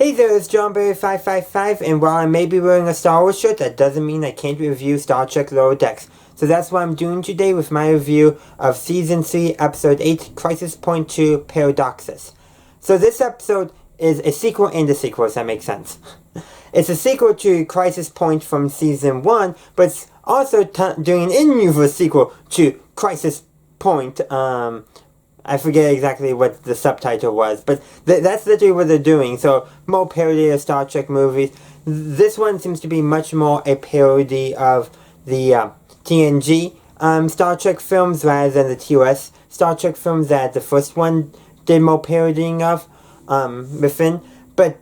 Hey there, it's JohnBerry555, and while I may be wearing a Star Wars shirt, that doesn't mean I can't review Star Trek Lower Decks. So that's what I'm doing today with my review of Season 3, Episode 8, Crisis Point 2, Paradoxus. So this episode is a sequel and a sequel, if that makes sense. It's a sequel to Crisis Point from Season 1, but it's also doing an in-universe sequel to Crisis Point, I forget exactly what the subtitle was, but that's literally what they're doing. So, more parody of Star Trek movies. This one seems to be much more a parody of the TNG Star Trek films rather than the TOS Star Trek films that the first one did more parodying of within. But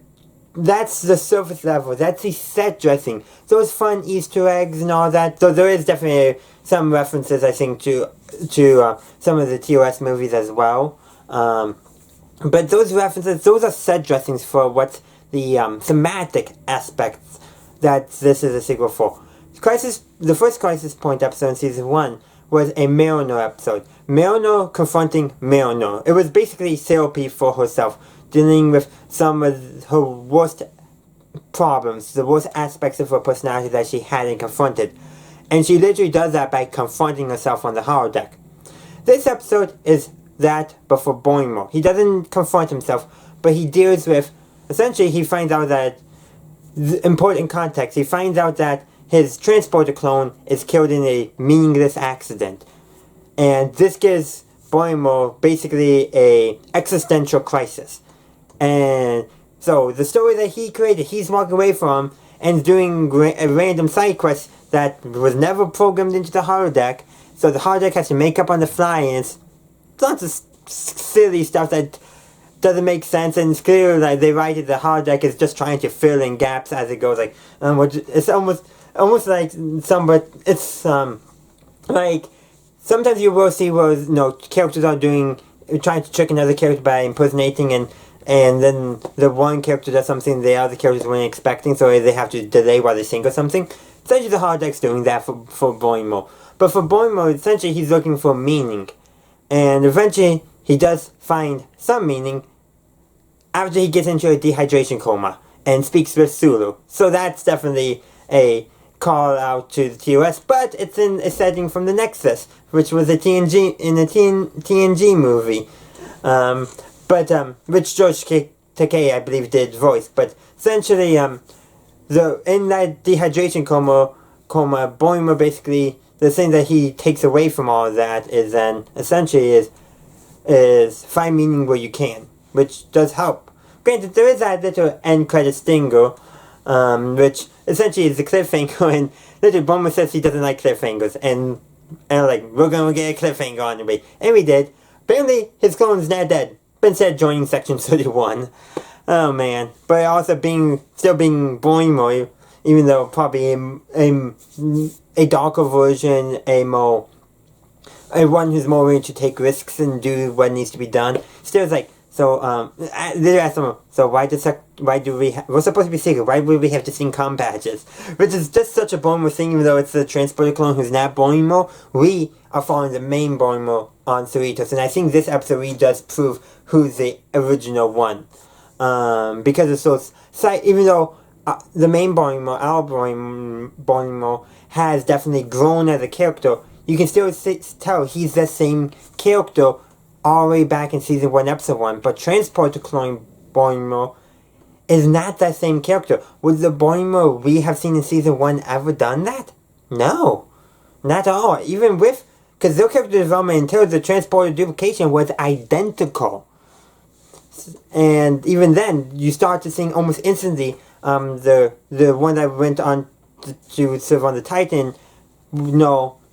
that's the surface level. That's the set dressing. Those fun Easter eggs and all that. So there is definitely some references, I think, to some of the TOS movies as well. But those references, those are set dressings for what the thematic aspects that this is a sequel for. The first Crisis Point episode in Season 1 was a Mariner episode. Mariner confronting Mariner. It was basically therapy for herself, dealing with some of her worst problems, the worst aspects of her personality that she hadn't confronted. And she literally does that by confronting herself on the holodeck. This episode is that, but for Boimler. He doesn't confront himself, but he deals with, essentially he finds out that, important context, he finds out that his transporter clone is killed in a meaningless accident. And this gives Boimler basically a existential crisis. And so the story that he created, he's walking away from and doing a random side quest that was never programmed into the holodeck. So the holodeck has to make up on the fly, and it's lots of silly stuff that doesn't make sense, and it's clear that they write it, the holodeck is just trying to fill in gaps as it goes. Like, it's almost like it's like sometimes you will see where characters are trying to trick another character by impersonating, and then the one character does something the other characters weren't expecting, so they have to delay while they sing or something. Essentially, the holodeck's doing that for Boimler. But for Boimler, essentially, he's looking for meaning. And eventually, he does find some meaning after he gets into a dehydration coma and speaks with Sulu. So that's definitely a call out to the TOS, but it's in a setting from the Nexus, which was a TNG movie. Which George Takei, I believe, did voice. But essentially, in that dehydration coma, Boimler basically, the thing that he takes away from all of that is then, essentially, is find meaning where you can, which does help. Granted, there is that little end credit stinger, which essentially is a cliffhanger, and literally Boimler says he doesn't like cliffhangers, and like, we're gonna get a cliffhanger on the way. And we did. Apparently, his clone's not dead. Been said joining Section 31. Oh man. But also still being Boimler, even though probably a darker version, a one who's more willing to take risks and do what needs to be done. Still, it's like, so, they asked him, so we're supposed to be secret, why would we have to sing com badges? Which is just such a Boimler thing, even though it's the transporter clone who's not Boimler. We are following the main Boimler on Cerritos, and I think this episode really does prove who's the original one. Because it's so, even though the main Boimler, our Boimler, has definitely grown as a character, you can still tell he's the same character all the way back in Season 1, Episode 1, but Transporter Clone Boimler is not that same character. Would the Boimler we have seen in Season 1 ever done that? No. Not at all. Even with, because their character development until the Transporter duplication was identical. And even then, you start to see almost instantly, the one that went on to serve on the Titan,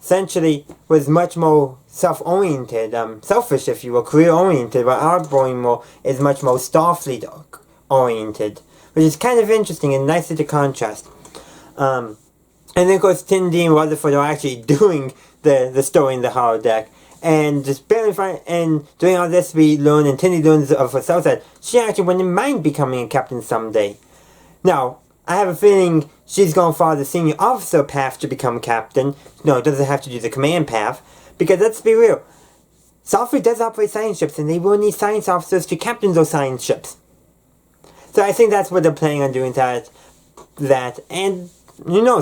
essentially was much more self-oriented, selfish if you will, career-oriented, while our Boimler is much more Starfleet-oriented, which is kind of interesting and nice to contrast. And then of course Tindy and Rutherford are actually doing the story in the holodeck, and just barely and doing all this we learn, and Tindy learns of herself that she actually wouldn't mind becoming a captain someday. Now, I have a feeling she's going to follow the senior officer path to become captain. No, it doesn't have to do the command path. Because let's be real, Starfleet does operate science ships, and they will need science officers to captain those science ships. So I think that's what they're planning on doing, that, and,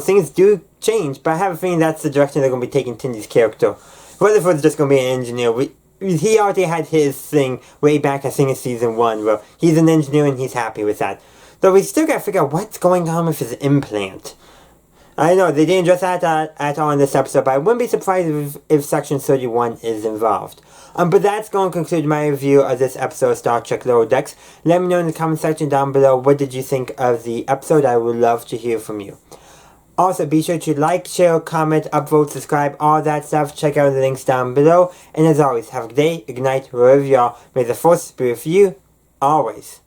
things do change, but I have a feeling that's the direction they're going to be taking Tindy's character. Rutherford's just going to be an engineer. He already had his thing way back, I think, in season 1, where he's an engineer and he's happy with that. Though we still gotta figure out what's going on with his implant. I know, they didn't address that at all in this episode, but I wouldn't be surprised if Section 31 is involved. But that's going to conclude my review of this episode of Star Trek Lower Decks. Let me know in the comment section down below, what did you think of the episode? I would love to hear from you. Also, be sure to like, share, comment, upvote, subscribe, all that stuff. Check out the links down below. And as always, have a good day, ignite, wherever you are. May the force be with you, always.